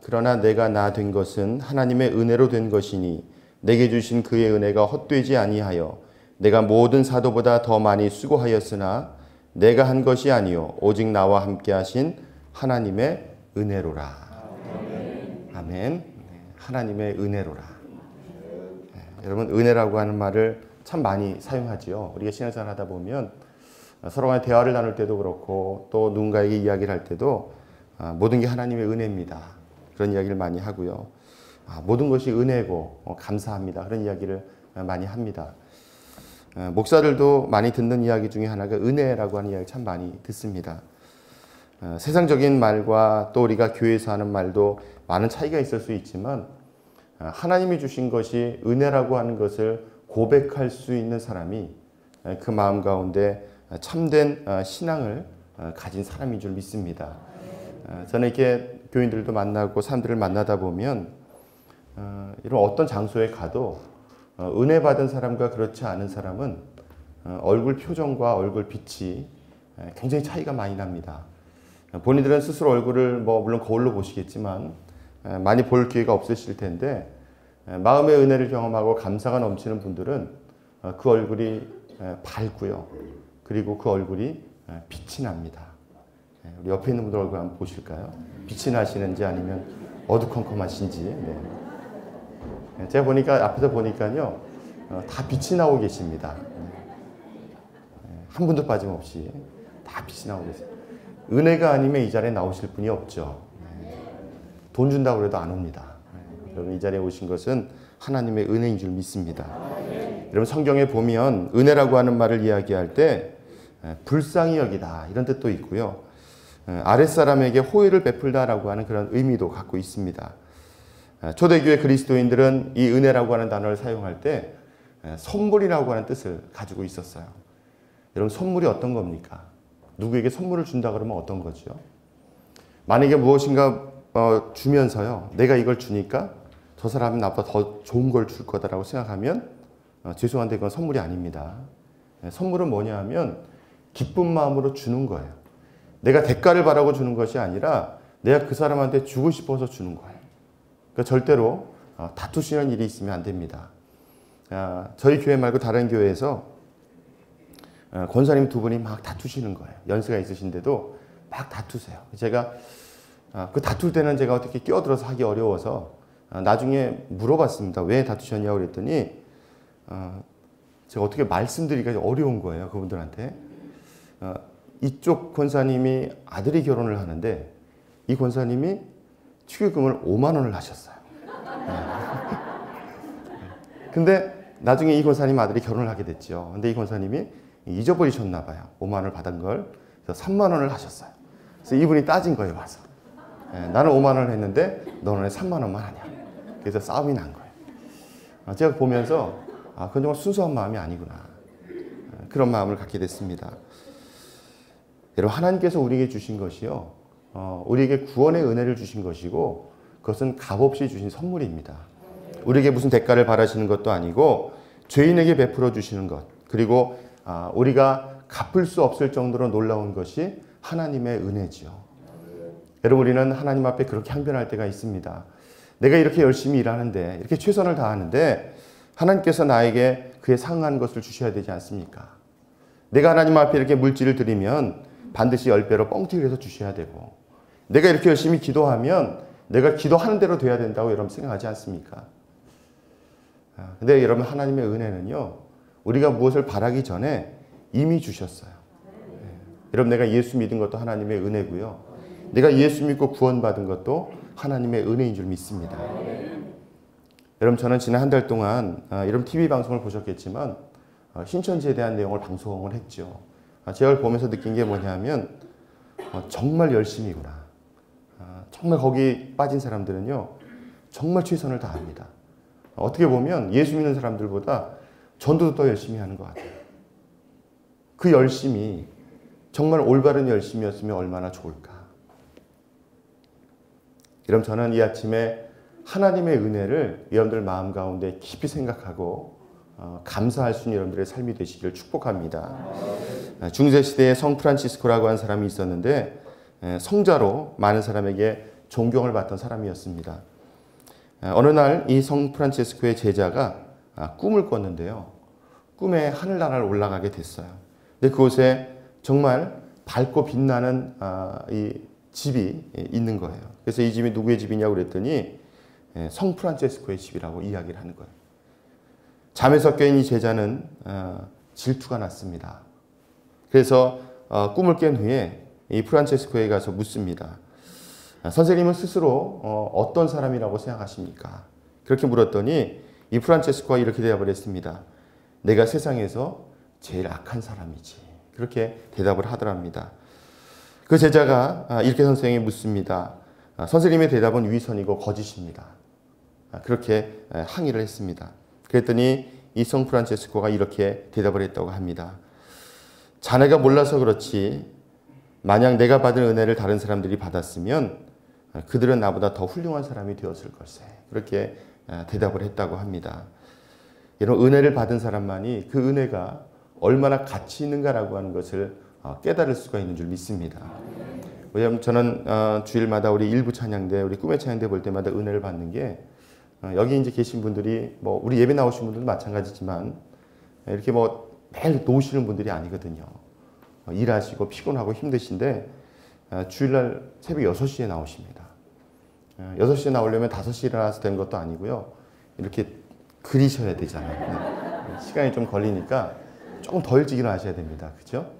그러나 내가 나 된 것은 하나님의 은혜로 된 것이니 내게 주신 그의 은혜가 헛되지 아니하여 내가 모든 사도보다 더 많이 수고하였으나 내가 한 것이 아니요 오직 나와 함께 하신 하나님의 은혜로라. 아멘. 하나님의 은혜로라. 여러분, 은혜라고 하는 말을 참 많이 사용하지요. 우리가 신앙생활 하다 보면 서로 간에 대화를 나눌 때도 그렇고 또 누군가에게 이야기를 할 때도 모든 게 하나님의 은혜입니다. 그런 이야기를 많이 하고요. 모든 것이 은혜고 감사합니다. 그런 이야기를 많이 합니다. 목사들도 많이 듣는 이야기 중에 하나가 은혜라고 하는 이야기 참 많이 듣습니다. 세상적인 말과 또 우리가 교회에서 하는 말도 많은 차이가 있을 수 있지만 하나님이 주신 것이 은혜라고 하는 것을 고백할 수 있는 사람이 그 마음 가운데 참된 신앙을 가진 사람인 줄 믿습니다. 저는 이렇게 교인들도 만나고 사람들을 만나다 보면 이런 어떤 장소에 가도 은혜 받은 사람과 그렇지 않은 사람은 얼굴 표정과 얼굴 빛이 굉장히 차이가 많이 납니다. 본인들은 스스로 얼굴을 물론 거울로 보시겠지만 많이 볼 기회가 없으실 텐데 마음의 은혜를 경험하고 감사가 넘치는 분들은 그 얼굴이 밝고요. 그리고 그 얼굴이 빛이 납니다. 우리 옆에 있는 분들 얼굴 한번 보실까요? 빛이 나시는지 아니면 어두컴컴하신지. 네. 제가 보니까 앞에서 보니까요 다 빛이 나오고 계십니다. 한 분도 빠짐없이 다 빛이 나오고 계세요. 은혜가 아니면 이 자리에 나오실 분이 없죠. 돈 준다고 해도 안 옵니다. 여러분, 이 자리에 오신 것은 하나님의 은혜인 줄 믿습니다. 여러분, 성경에 보면 은혜라고 하는 말을 이야기할 때 불쌍히 여기다 이런 뜻도 있고요. 아랫사람에게 호의를 베풀다라고 하는 그런 의미도 갖고 있습니다. 초대교회 그리스도인들은 이 은혜라고 하는 단어를 사용할 때 선물이라고 하는 뜻을 가지고 있었어요. 여러분, 선물이 어떤 겁니까? 누구에게 선물을 준다 그러면 어떤 거죠? 만약에 무엇인가 주면서요, 내가 이걸 주니까 저 사람은 나보다 더 좋은 걸 줄 거다라고 생각하면 죄송한데 그건 선물이 아닙니다. 선물은 뭐냐 하면 기쁜 마음으로 주는 거예요. 내가 대가를 바라고 주는 것이 아니라 내가 그 사람한테 주고 싶어서 주는 거예요. 그러니까 절대로 다투시는 일이 있으면 안 됩니다. 저희 교회 말고 다른 교회에서 권사님 두 분이 막 다투시는 거예요. 연세가 있으신데도 막 다투세요. 제가 그 다툴 때는 제가 어떻게 끼어들어서 하기 어려워서 나중에 물어봤습니다. 왜 다투셨냐고 그랬더니 제가 어떻게 말씀드리기가 어려운 거예요. 그분들한테. 이쪽 권사님이 아들이 결혼을 하는데 이 권사님이 축의금을 5만 원을 하셨어요. 근데 나중에 이 권사님 아들이 결혼을 하게 됐죠. 근데 이 권사님이 잊어버리셨나 봐요. 5만 원을 받은 걸. 그래서 3만 원을 하셨어요. 그래서 이분이 따진 거예요, 와서. 나는 5만 원을 했는데 너는 왜 3만 원만 하냐. 그래서 싸움이 난 거예요. 제가 보면서 그건 정말 순수한 마음이 아니구나. 그런 마음을 갖게 됐습니다. 여러분, 하나님께서 우리에게 주신 것이요, 우리에게 구원의 은혜를 주신 것이고 그것은 값없이 주신 선물입니다. 우리에게 무슨 대가를 바라시는 것도 아니고 죄인에게 베풀어 주시는 것, 그리고 우리가 갚을 수 없을 정도로 놀라운 것이 하나님의 은혜지요. 여러분, 우리는 하나님 앞에 그렇게 항변할 때가 있습니다. 내가 이렇게 열심히 일하는데, 이렇게 최선을 다하는데 하나님께서 나에게 그에 상응한 것을 주셔야 되지 않습니까? 내가 하나님 앞에 이렇게 물질을 드리면 반드시 10배로 뻥튀기를 해서 주셔야 되고, 내가 이렇게 열심히 기도하면 내가 기도하는 대로 돼야 된다고 여러분 생각하지 않습니까? 근데 여러분, 하나님의 은혜는요, 우리가 무엇을 바라기 전에 이미 주셨어요. 여러분, 내가 예수 믿은 것도 하나님의 은혜고요. 내가 예수 믿고 구원받은 것도 하나님의 은혜인 줄 믿습니다. 여러분, 저는 지난 한 달 동안 여러분 TV 방송을 보셨겠지만 신천지에 대한 내용을 방송을 했죠. 제가 보면서 느낀 게 뭐냐면 정말 열심이구나. 정말 거기 빠진 사람들은요, 정말 최선을 다합니다. 어떻게 보면 예수 믿는 사람들보다 전도도 더 열심히 하는 것 같아요. 그 열심이 정말 올바른 열심이었으면 얼마나 좋을까. 여러분, 저는 이 아침에 하나님의 은혜를 여러분들 마음 가운데 깊이 생각하고 감사할 수 있는 여러분들의 삶이 되시기를 축복합니다. 중세시대에 성 프란치스코라고 하는 사람이 있었는데 성자로 많은 사람에게 존경을 받던 사람이었습니다. 어느 날 이 성 프란체스코의 제자가 꿈을 꿨는데요. 꿈에 하늘나라를 올라가게 됐어요. 근데 그곳에 정말 밝고 빛나는 이 집이 있는 거예요. 그래서 이 집이 누구의 집이냐고 그랬더니 성 프란체스코의 집이라고 이야기를 하는 거예요. 잠에서 깬 이 제자는 질투가 났습니다. 그래서 꿈을 깬 후에 이 프란체스코에 가서 묻습니다. 선생님은 스스로 어떤 사람이라고 생각하십니까? 그렇게 물었더니 이 프란체스코가 이렇게 대답을 했습니다. 내가 세상에서 제일 악한 사람이지. 그렇게 대답을 하더랍니다. 그 제자가 이렇게 선생님이 묻습니다. 선생님의 대답은 위선이고 거짓입니다. 그렇게 항의를 했습니다. 그랬더니 이 성 프란체스코가 이렇게 대답을 했다고 합니다. 자네가 몰라서 그렇지 만약 내가 받은 은혜를 다른 사람들이 받았으면 그들은 나보다 더 훌륭한 사람이 되었을 걸세. 그렇게 대답을 했다고 합니다. 이런 은혜를 받은 사람만이 그 은혜가 얼마나 가치 있는가라고 하는 것을 깨달을 수가 있는 줄 믿습니다. 왜냐하면 저는 주일마다 우리 일부 찬양대, 우리 꿈의 찬양대 볼 때마다 은혜를 받는 게 여기 이제 계신 분들이 뭐 우리 예배 나오신 분들도 마찬가지지만 이렇게 뭐 매일 놓으시는 분들이 아니거든요. 일하시고 피곤하고 힘드신데 주일날 새벽 6시에 나오십니다. 6시에 나오려면 5시에 일어나서 되는 것도 아니고요. 이렇게 그리셔야 되잖아요. 시간이 좀 걸리니까 조금 더 일찍 일어나셔야 됩니다. 그렇죠?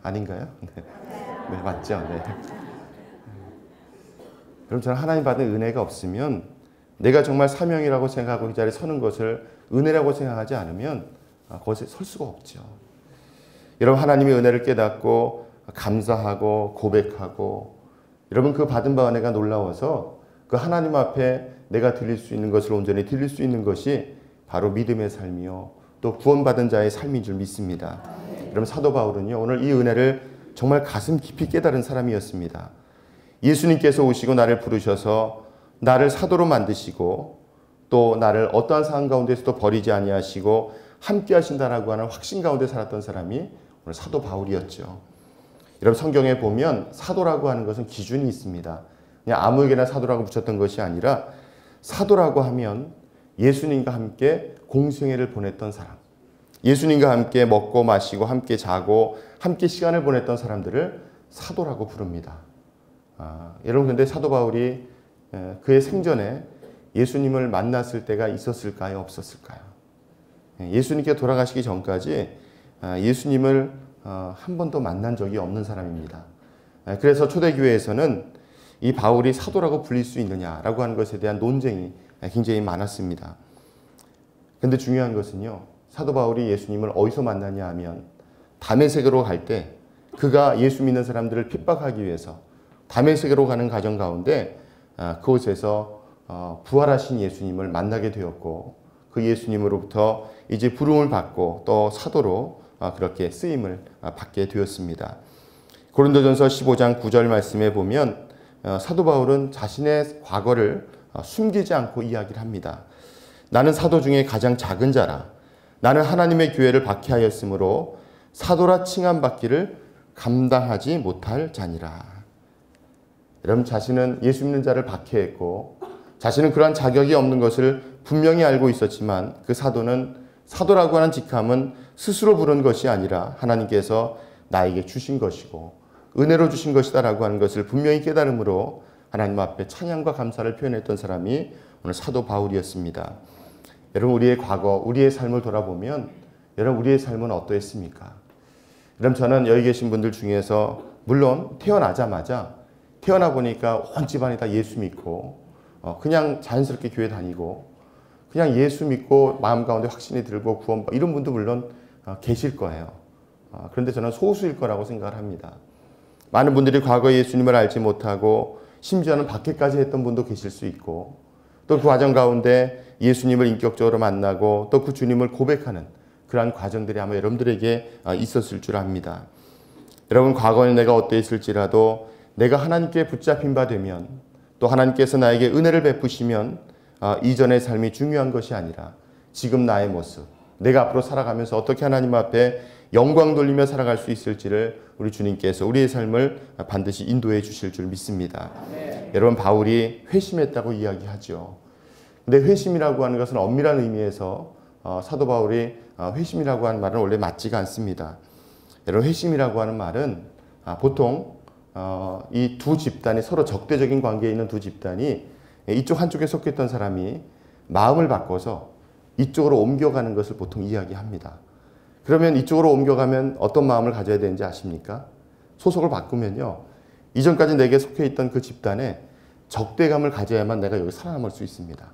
아닌가요? 네, 맞죠? 네. 그럼 저는 하나님 받은 은혜가 없으면 내가 정말 사명이라고 생각하고 그 자리에 서는 것을 은혜라고 생각하지 않으면 거기에 설 수가 없죠. 여러분 하나님의 은혜를 깨닫고 감사하고 고백하고 여러분 그 받은 바 은혜가 놀라워서 그 하나님 앞에 내가 드릴 수 있는 것을 온전히 드릴 수 있는 것이 바로 믿음의 삶이요 또 구원받은 자의 삶인 줄 믿습니다. 여러분 사도 바울은요 오늘 이 은혜를 정말 가슴 깊이 깨달은 사람이었습니다. 예수님께서 오시고 나를 부르셔서 나를 사도로 만드시고 또 나를 어떠한 상황 가운데서도 버리지 아니하시고 함께 하신다라고 하는 확신 가운데 살았던 사람이 오늘 사도 바울이었죠. 여러분 성경에 보면 사도라고 하는 것은 기준이 있습니다. 그냥 아무에게나 사도라고 붙였던 것이 아니라 사도라고 하면 예수님과 함께 공생애를 보냈던 사람, 예수님과 함께 먹고 마시고 함께 자고 함께 시간을 보냈던 사람들을 사도라고 부릅니다. 여러분 근데 사도 바울이 그의 생전에 예수님을 만났을 때가 있었을까요? 없었을까요? 예수님께 돌아가시기 전까지 예수님을 한 번도 만난 적이 없는 사람입니다. 그래서 초대교회에서는 이 바울이 사도라고 불릴 수 있느냐라고 하는 것에 대한 논쟁이 굉장히 많았습니다. 그런데 중요한 것은요. 사도 바울이 예수님을 어디서 만나냐 하면 다메섹으로 갈 때 그가 예수 믿는 사람들을 핍박하기 위해서 다메섹으로 가는 과정 가운데 그곳에서 부활하신 예수님을 만나게 되었고 그 예수님으로부터 이제 부름을 받고 또 사도로 그렇게 쓰임을 받게 되었습니다. 고린도전서 15장 9절 말씀에 보면 사도 바울은 자신의 과거를 숨기지 않고 이야기를 합니다. 나는 사도 중에 가장 작은 자라. 나는 하나님의 교회를 박해하였으므로 사도라 칭함받기를 감당하지 못할 자니라. 여러분 자신은 예수 믿는 자를 박해했고 자신은 그러한 자격이 없는 것을 분명히 알고 있었지만 그 사도는 사도라고 하는 직함은 스스로 부른 것이 아니라 하나님께서 나에게 주신 것이고 은혜로 주신 것이다라고 하는 것을 분명히 깨달음으로 하나님 앞에 찬양과 감사를 표현했던 사람이 오늘 사도 바울이었습니다. 여러분 우리의 과거, 우리의 삶을 돌아보면 여러분 우리의 삶은 어떠했습니까? 여러분 저는 여기 계신 분들 중에서 물론 태어나자마자 태어나 보니까 온 집안이 다 예수 믿고 그냥 자연스럽게 교회 다니고 그냥 예수 믿고 마음 가운데 확신이 들고 구원 이런 분도 물론 계실 거예요. 그런데 저는 소수일 거라고 생각을 합니다. 많은 분들이 과거에 예수님을 알지 못하고 심지어는 박해까지 했던 분도 계실 수 있고 또 그 과정 가운데 예수님을 인격적으로 만나고 또 그 주님을 고백하는 그러한 과정들이 아마 여러분들에게 있었을 줄 압니다. 여러분 과거에 내가 어떠했을지라도 내가 하나님께 붙잡힌 바 되면 또 하나님께서 나에게 은혜를 베푸시면 이전의 삶이 중요한 것이 아니라 지금 나의 모습 내가 앞으로 살아가면서 어떻게 하나님 앞에 영광 돌리며 살아갈 수 있을지를 우리 주님께서 우리의 삶을 반드시 인도해 주실 줄 믿습니다. 여러분, 바울이 회심했다고 이야기하죠. 근데 회심이라고 하는 것은 엄밀한 의미에서 사도 바울이 회심이라고 하는 말은 원래 맞지가 않습니다. 여러분, 회심이라고 하는 말은 보통 이 두 집단이 서로 적대적인 관계에 있는 두 집단이 이쪽 한쪽에 속했던 사람이 마음을 바꿔서 이쪽으로 옮겨가는 것을 보통 이야기합니다. 그러면 이쪽으로 옮겨가면 어떤 마음을 가져야 되는지 아십니까? 소속을 바꾸면요, 이전까지 내게 속해 있던 그 집단에 적대감을 가져야만 내가 여기 살아남을 수 있습니다.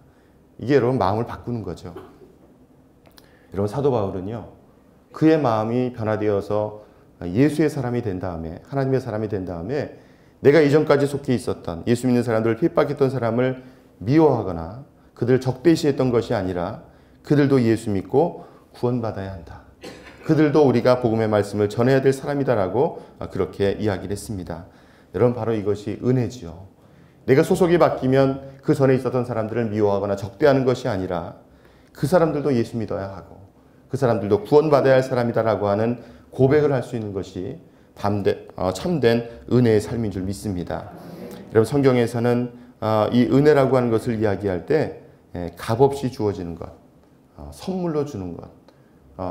이게 여러분 마음을 바꾸는 거죠. 여러분, 사도 바울은요, 그의 마음이 변화되어서 예수의 사람이 된 다음에, 하나님의 사람이 된 다음에 내가 이전까지 속해 있었던 예수 믿는 사람들을 핍박했던 사람을 미워하거나 그들을 적대시했던 것이 아니라 그들도 예수 믿고 구원받아야 한다. 그들도 우리가 복음의 말씀을 전해야 될 사람이다라고 그렇게 이야기를 했습니다. 여러분, 바로 이것이 은혜지요. 내가 소속이 바뀌면 그 전에 있었던 사람들을 미워하거나 적대하는 것이 아니라 그 사람들도 예수 믿어야 하고 그 사람들도 구원받아야 할 사람이다라고 하는 고백을 할 수 있는 것이 참된 은혜의 삶인 줄 믿습니다. 여러분, 성경에서는 이 은혜라고 하는 것을 이야기할 때 값없이 주어지는 것, 선물로 주는 것,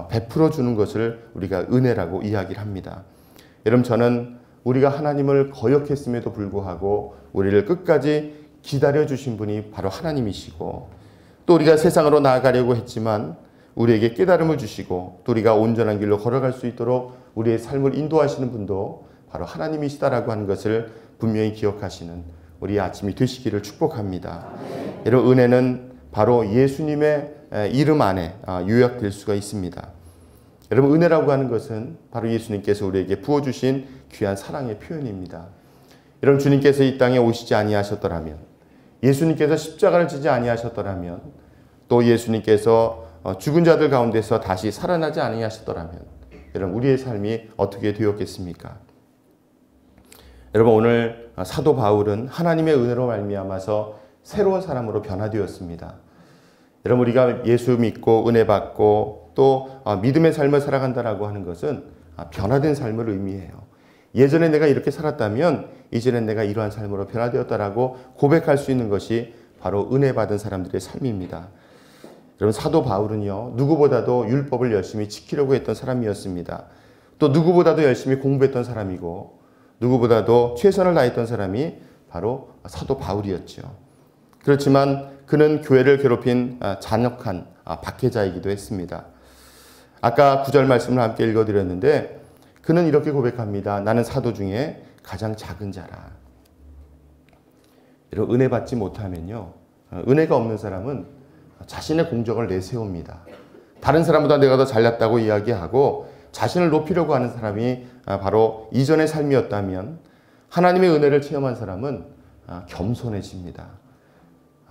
베풀어 주는 것을 우리가 은혜라고 이야기를 합니다. 여러분, 저는 우리가 하나님을 거역했음에도 불구하고 우리를 끝까지 기다려 주신 분이 바로 하나님이시고, 또 우리가 세상으로 나아가려고 했지만 우리에게 깨달음을 주시고 또 우리가 온전한 길로 걸어갈 수 있도록 우리의 삶을 인도하시는 분도 바로 하나님이시다라고 하는 것을 분명히 기억하시는 우리의 아침이 되시기를 축복합니다. 여러분, 은혜는 바로 예수님의 이름 안에 요약될 수가 있습니다. 여러분, 은혜라고 하는 것은 바로 예수님께서 우리에게 부어주신 귀한 사랑의 표현입니다. 여러분, 주님께서 이 땅에 오시지 아니하셨더라면, 예수님께서 십자가를 지지 아니하셨더라면, 또 예수님께서 죽은 자들 가운데서 다시 살아나지 아니하셨더라면 여러분, 우리의 삶이 어떻게 되었겠습니까? 여러분, 오늘 사도 바울은 하나님의 은혜로 말미암아서 새로운 사람으로 변화되었습니다. 여러분, 우리가 예수 믿고 은혜 받고 또 믿음의 삶을 살아간다라고 하는 것은 변화된 삶을 의미해요. 예전에 내가 이렇게 살았다면 이제는 내가 이러한 삶으로 변화되었다라고 고백할 수 있는 것이 바로 은혜 받은 사람들의 삶입니다. 여러분, 사도 바울은요, 누구보다도 율법을 열심히 지키려고 했던 사람이었습니다. 또 누구보다도 열심히 공부했던 사람이고 누구보다도 최선을 다했던 사람이 바로 사도 바울이었죠. 그렇지만 그는 교회를 괴롭힌 잔혹한 박해자이기도 했습니다. 아까 9절 말씀을 함께 읽어드렸는데 그는 이렇게 고백합니다. 나는 사도 중에 가장 작은 자라. 여러분, 은혜 받지 못하면요, 은혜가 없는 사람은 자신의 공적을 내세웁니다. 다른 사람보다 내가 더 잘났다고 이야기하고 자신을 높이려고 하는 사람이 바로 이전의 삶이었다면, 하나님의 은혜를 체험한 사람은 겸손해집니다.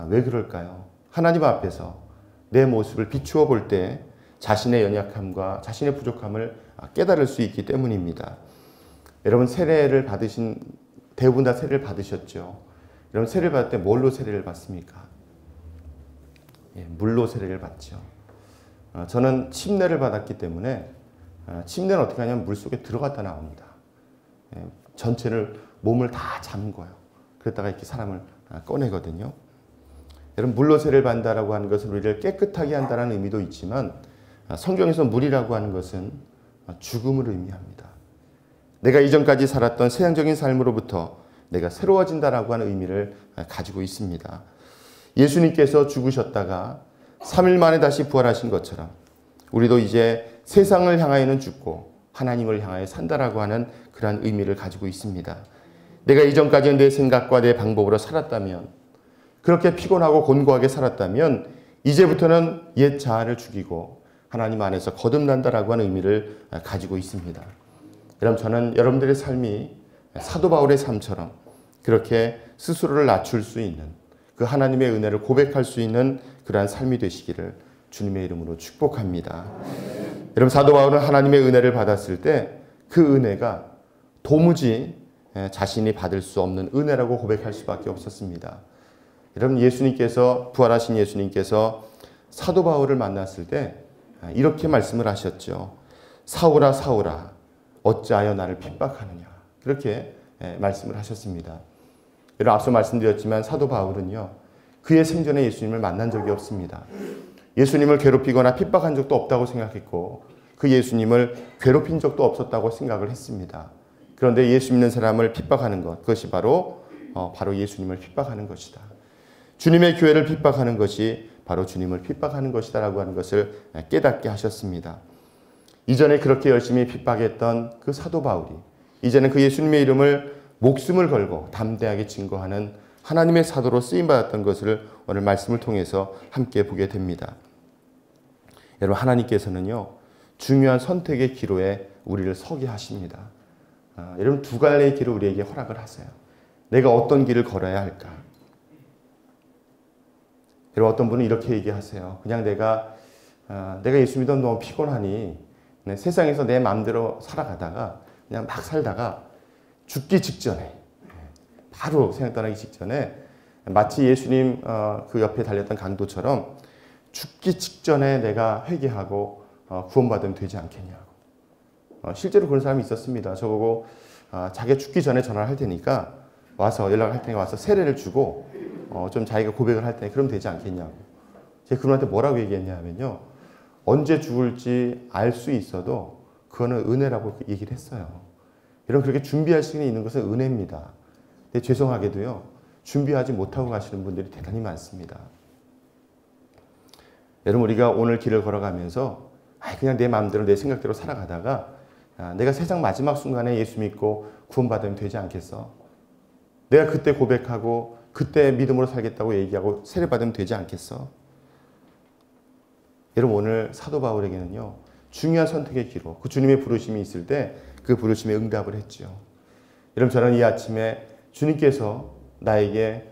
왜 그럴까요? 하나님 앞에서 내 모습을 비추어 볼 때 자신의 연약함과 자신의 부족함을 깨달을 수 있기 때문입니다. 여러분, 대부분 다 세례를 받으셨죠? 여러분, 세례를 받을 때 뭘로 세례를 받습니까? 물로 세례를 받죠. 저는 침례를 받았기 때문에 침례는 어떻게 하냐면 물속에 들어갔다 나옵니다. 전체를, 몸을 다 잠궈요. 그랬다가 이렇게 사람을 꺼내거든요. 여러분, 물로 세례를 받는다라고 하는 것은 우리를 깨끗하게 한다는 의미도 있지만 성경에서 물이라고 하는 것은 죽음을 의미합니다. 내가 이전까지 살았던 세상적인 삶으로부터 내가 새로워진다라고 하는 의미를 가지고 있습니다. 예수님께서 죽으셨다가 3일 만에 다시 부활하신 것처럼 우리도 이제 세상을 향하여는 죽고 하나님을 향하여 산다라고 하는 그러한 의미를 가지고 있습니다. 내가 이전까지 내 생각과 내 방법으로 살았다면, 그렇게 피곤하고 곤고하게 살았다면 이제부터는 옛 자아를 죽이고 하나님 안에서 거듭난다라고 하는 의미를 가지고 있습니다. 여러분, 저는 여러분들의 삶이 사도 바울의 삶처럼 그렇게 스스로를 낮출 수 있는, 그 하나님의 은혜를 고백할 수 있는 그러한 삶이 되시기를 주님의 이름으로 축복합니다. 여러분, 사도 바울은 하나님의 은혜를 받았을 때 그 은혜가 도무지 자신이 받을 수 없는 은혜라고 고백할 수밖에 없었습니다. 여러분, 부활하신 예수님께서 사도 바울을 만났을 때 이렇게 말씀을 하셨죠. 사울아 사울아 어찌하여 나를 핍박하느냐. 그렇게 말씀을 하셨습니다. 여러분 앞서 말씀드렸지만 사도 바울은요. 그의 생전에 예수님을 만난 적이 없습니다. 예수님을 괴롭히거나 핍박한 적도 없다고 생각했고 그 예수님을 괴롭힌 적도 없었다고 생각을 했습니다. 그런데 예수 믿는 사람을 핍박하는 것, 그것이 바로 예수님을 핍박하는 것이다. 주님의 교회를 핍박하는 것이 바로 주님을 핍박하는 것이다라고 하는 것을 깨닫게 하셨습니다. 이전에 그렇게 열심히 핍박했던 그 사도 바울이 이제는 그 예수님의 이름을 목숨을 걸고 담대하게 증거하는 하나님의 사도로 쓰임받았던 것을 오늘 말씀을 통해서 함께 보게 됩니다. 여러분 하나님께서는요. 중요한 선택의 기로에 우리를 서게 하십니다. 여러분 두 갈래의 길을 우리에게 허락을 하세요. 내가 어떤 길을 걸어야 할까? 여러분 어떤 분은 이렇게 얘기하세요. 그냥 내가 예수 믿어 너무 피곤하니 세상에서 내 마음대로 살아가다가 그냥 막 살다가 죽기 직전에 바로 생각 떠나기 직전에 마치 예수님 그 옆에 달렸던 강도처럼 죽기 직전에 내가 회개하고 구원받으면 되지 않겠냐고. 실제로 그런 사람이 있었습니다. 저보고 자기가 죽기 전에 전화를 할 테니까 와서 연락을 할 테니까 와서 세례를 주고 좀 자기가 고백을 할 테니까 그러면 되지 않겠냐고. 제가 그분한테 뭐라고 얘기했냐 하면요. 언제 죽을지 알 수 있어도 그거는 은혜라고 얘기를 했어요. 여러분 그렇게 준비할 시간이 있는 것은 은혜입니다. 근데 죄송하게도요. 준비하지 못하고 가시는 분들이 대단히 많습니다. 여러분 우리가 오늘 길을 걸어가면서 그냥 내 마음대로 내 생각대로 살아가다가 내가 세상 마지막 순간에 예수 믿고 구원받으면 되지 않겠어? 내가 그때 고백하고 그때 믿음으로 살겠다고 얘기하고 세례받으면 되지 않겠어? 여러분 오늘 사도 바울에게는요. 중요한 선택의 기로 그 주님의 부르심이 있을 때 그 부르심에 응답을 했죠. 여러분 저는 이 아침에 주님께서 나에게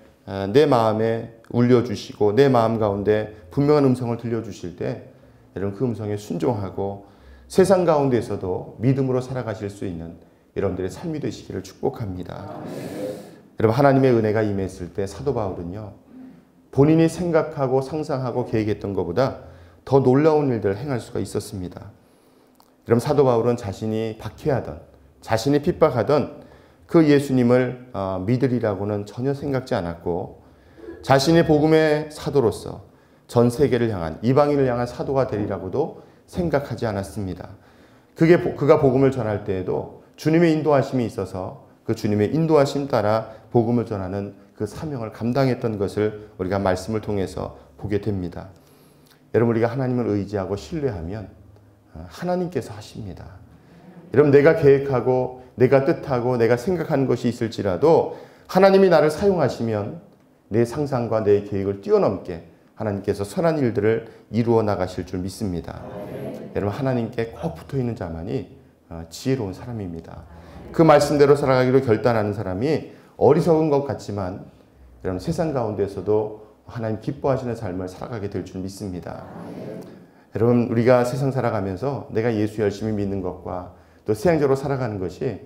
내 마음에 울려주시고 내 마음 가운데 분명한 음성을 들려주실 때 여러분 그 음성에 순종하고 세상 가운데에서도 믿음으로 살아가실 수 있는 여러분들의 삶이 되시기를 축복합니다. 여러분 하나님의 은혜가 임했을 때 사도 바울은요. 본인이 생각하고 상상하고 계획했던 것보다 더 놀라운 일들을 행할 수가 있었습니다. 여러분 사도 바울은 자신이 박해하던 자신이 핍박하던 그 예수님을 믿으리라고는 전혀 생각지 않았고 자신이 복음의 사도로서 전 세계를 향한 이방인을 향한 사도가 되리라고도 생각하지 않았습니다. 그가 복음을 전할 때에도 주님의 인도하심이 있어서 그 주님의 인도하심 따라 복음을 전하는 그 사명을 감당했던 것을 우리가 말씀을 통해서 보게 됩니다. 여러분 우리가 하나님을 의지하고 신뢰하면 하나님께서 하십니다. 여러분 내가 계획하고 내가 뜻하고 내가 생각하는 것이 있을지라도 하나님이 나를 사용하시면 내 상상과 내 계획을 뛰어넘게 하나님께서 선한 일들을 이루어 나가실 줄 믿습니다. 여러분 하나님께 꼭 붙어있는 자만이 지혜로운 사람입니다. 그 말씀대로 살아가기로 결단하는 사람이 어리석은 것 같지만 여러분 세상 가운데서도 하나님 기뻐하시는 삶을 살아가게 될 줄 믿습니다. 여러분 우리가 세상 살아가면서 내가 예수 열심히 믿는 것과 또 세상적으로 살아가는 것이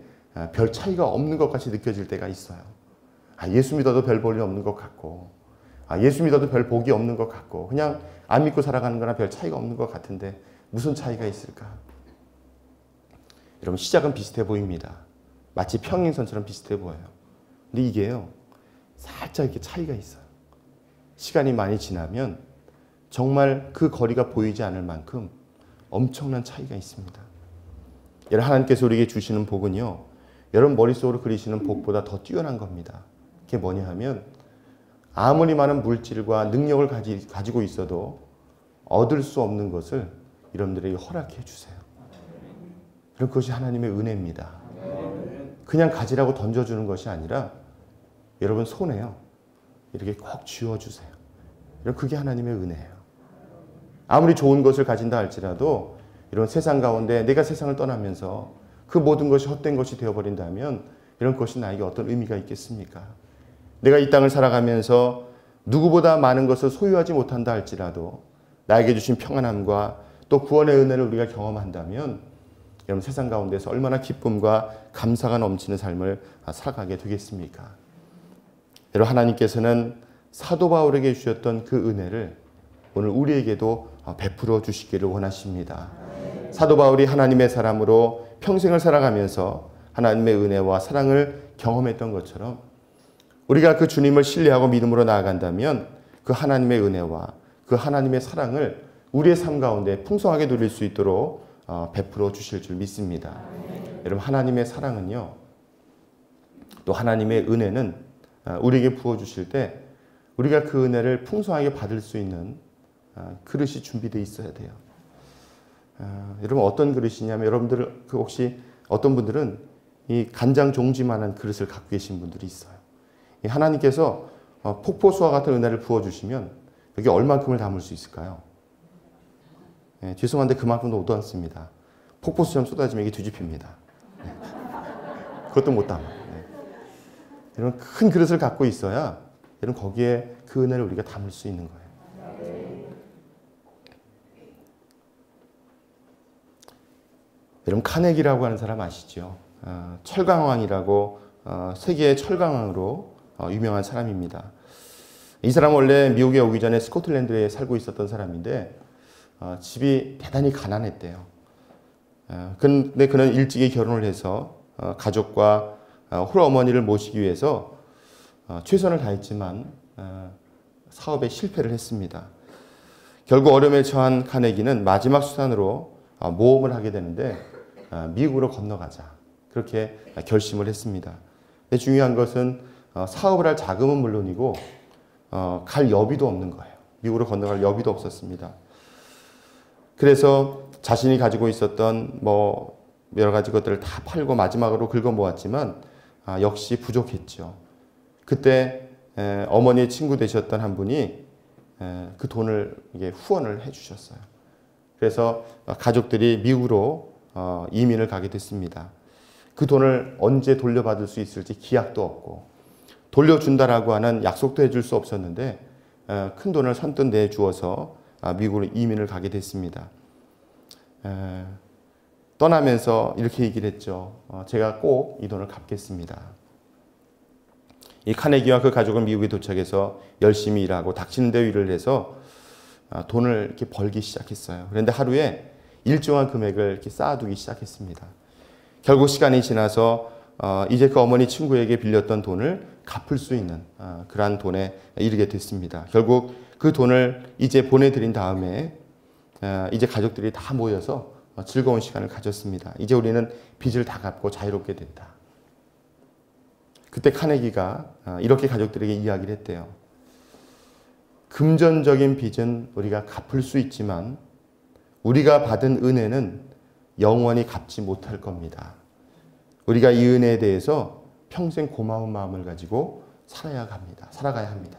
별 차이가 없는 것 같이 느껴질 때가 있어요. 예수 믿어도 별 볼일 없는 것 같고 예수 믿어도 별 복이 없는 것 같고 그냥 안 믿고 살아가는 거나 별 차이가 없는 것 같은데 무슨 차이가 있을까? 여러분 시작은 비슷해 보입니다. 마치 평행선처럼 비슷해 보여요. 근데 이게요. 살짝 이렇게 차이가 있어요. 시간이 많이 지나면 정말 그 거리가 보이지 않을 만큼 엄청난 차이가 있습니다. 여러분 하나님께서 우리에게 주시는 복은요. 여러분 머릿속으로 그리시는 복보다 더 뛰어난 겁니다. 그게 뭐냐 하면 아무리 많은 물질과 능력을 가지고 있어도 얻을 수 없는 것을 여러분들에게 허락해 주세요. 그럼 그것이 하나님의 은혜입니다. 그냥 가지라고 던져주는 것이 아니라 여러분 손에요. 이렇게 꼭 쥐어주세요. 여러분 그게 하나님의 은혜예요. 아무리 좋은 것을 가진다 할지라도 이런 세상 가운데 내가 세상을 떠나면서 그 모든 것이 헛된 것이 되어버린다면 이런 것이 나에게 어떤 의미가 있겠습니까? 내가 이 땅을 살아가면서 누구보다 많은 것을 소유하지 못한다 할지라도 나에게 주신 평안함과 또 구원의 은혜를 우리가 경험한다면 여러분 세상 가운데서 얼마나 기쁨과 감사가 넘치는 삶을 살아가게 되겠습니까? 여러분 하나님께서는 사도 바울에게 주셨던 그 은혜를 오늘 우리에게도 베풀어 주시기를 원하십니다. 사도 바울이 하나님의 사람으로 평생을 살아가면서 하나님의 은혜와 사랑을 경험했던 것처럼 우리가 그 주님을 신뢰하고 믿음으로 나아간다면 그 하나님의 은혜와 그 하나님의 사랑을 우리의 삶 가운데 풍성하게 누릴 수 있도록 베풀어 주실 줄 믿습니다. 여러분, 하나님의 사랑은요, 또 하나님의 은혜는 우리에게 부어주실 때 우리가 그 은혜를 풍성하게 받을 수 있는 그릇이 준비되어 있어야 돼요. 여러분, 어떤 그릇이냐면, 여러분들 혹시 어떤 분들은 이 간장 종지만한 그릇을 갖고 계신 분들이 있어요. 하나님께서 폭포수와 같은 은혜를 부어주시면 여기 얼만큼을 담을 수 있을까요? 죄송한데 그만큼도 오도 않습니다. 폭포수처럼 쏟아지면 이게 뒤집힙니다. 그것도 못 담아요. 이런 큰 그릇을 갖고 있어야 여러분 거기에 그 은혜를 우리가 담을 수 있는 거예요. 여러분, 카네기라고 하는 사람 아시죠? 철강왕이라고 세계의 철강왕으로 유명한 사람입니다. 이 사람은 원래 미국에 오기 전에 스코틀랜드에 살고 있었던 사람인데 집이 대단히 가난했대요. 근데 그는 일찍이 결혼을 해서 가족과 홀어머니를 모시기 위해서 최선을 다했지만 사업에 실패를 했습니다. 결국 어려움에 처한 카네기는 마지막 수단으로 모험을 하게 되는데 미국으로 건너가자, 그렇게 결심을 했습니다. 근데 중요한 것은 사업을 할 자금은 물론이고 갈 여비도 없는 거예요. 미국으로 건너갈 여비도 없었습니다. 그래서 자신이 가지고 있었던 여러 가지 것들을 다 팔고 마지막으로 긁어 모았지만 역시 부족했죠. 그때 어머니의 친구 되셨던 한 분이 그 돈을 후원을 해주셨어요. 그래서 가족들이 미국으로 이민을 가게 됐습니다. 그 돈을 언제 돌려받을 수 있을지 기약도 없고 돌려준다라고 하는 약속도 해줄 수 없었는데 큰 돈을 선뜻 내주어서 미국으로 이민을 가게 됐습니다. 떠나면서 이렇게 얘기를 했죠. 제가 꼭 이 돈을 갚겠습니다. 이 카네기와 그 가족은 미국에 도착해서 열심히 일하고 닥치는 데 일을 해서 돈을 이렇게 벌기 시작했어요. 그런데 하루에 일정한 금액을 이렇게 쌓아두기 시작했습니다. 결국 시간이 지나서 이제 그 어머니 친구에게 빌렸던 돈을 갚을 수 있는 그러한 돈에 이르게 됐습니다. 결국 그 돈을 이제 보내드린 다음에 이제 가족들이 다 모여서 즐거운 시간을 가졌습니다. 이제 우리는 빚을 다 갚고 자유롭게 됐다. 그때 카네기가 이렇게 가족들에게 이야기를 했대요. 금전적인 빚은 우리가 갚을 수 있지만 우리가 받은 은혜는 영원히 갚지 못할 겁니다. 우리가 이 은혜에 대해서 평생 고마운 마음을 가지고 살아가야 합니다.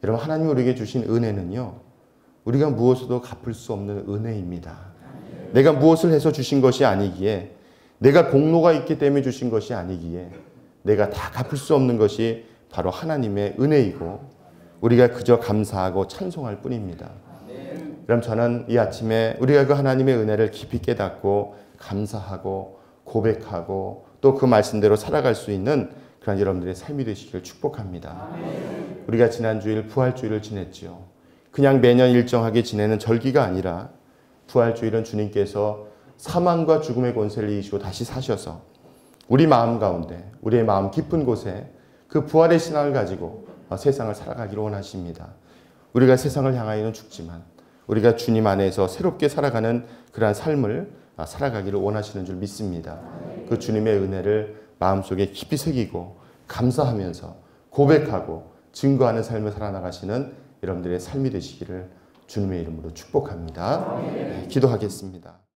여러분, 하나님이 우리에게 주신 은혜는요, 우리가 무엇으로도 갚을 수 없는 은혜입니다. 내가 무엇을 해서 주신 것이 아니기에, 내가 공로가 있기 때문에 주신 것이 아니기에, 내가 다 갚을 수 없는 것이 바로 하나님의 은혜이고 우리가 그저 감사하고 찬송할 뿐입니다. 그럼 저는 이 아침에 우리가 그 하나님의 은혜를 깊이 깨닫고 감사하고 고백하고 또 그 말씀대로 살아갈 수 있는 그런 여러분들의 삶이 되시기를 축복합니다. 우리가 지난주일 부활주일을 지냈지요. 그냥 매년 일정하게 지내는 절기가 아니라 부활주일은 주님께서 사망과 죽음의 권세를 이기시고 다시 사셔서 우리 마음 가운데, 우리의 마음 깊은 곳에 그 부활의 신앙을 가지고 세상을 살아가기를 원하십니다. 우리가 세상을 향하여는 죽지만 우리가 주님 안에서 새롭게 살아가는 그러한 삶을 살아가기를 원하시는 줄 믿습니다. 그 주님의 은혜를 마음속에 깊이 새기고 감사하면서 고백하고 증거하는 삶을 살아나가시는 여러분들의 삶이 되시기를 주님의 이름으로 축복합니다. 네, 기도하겠습니다.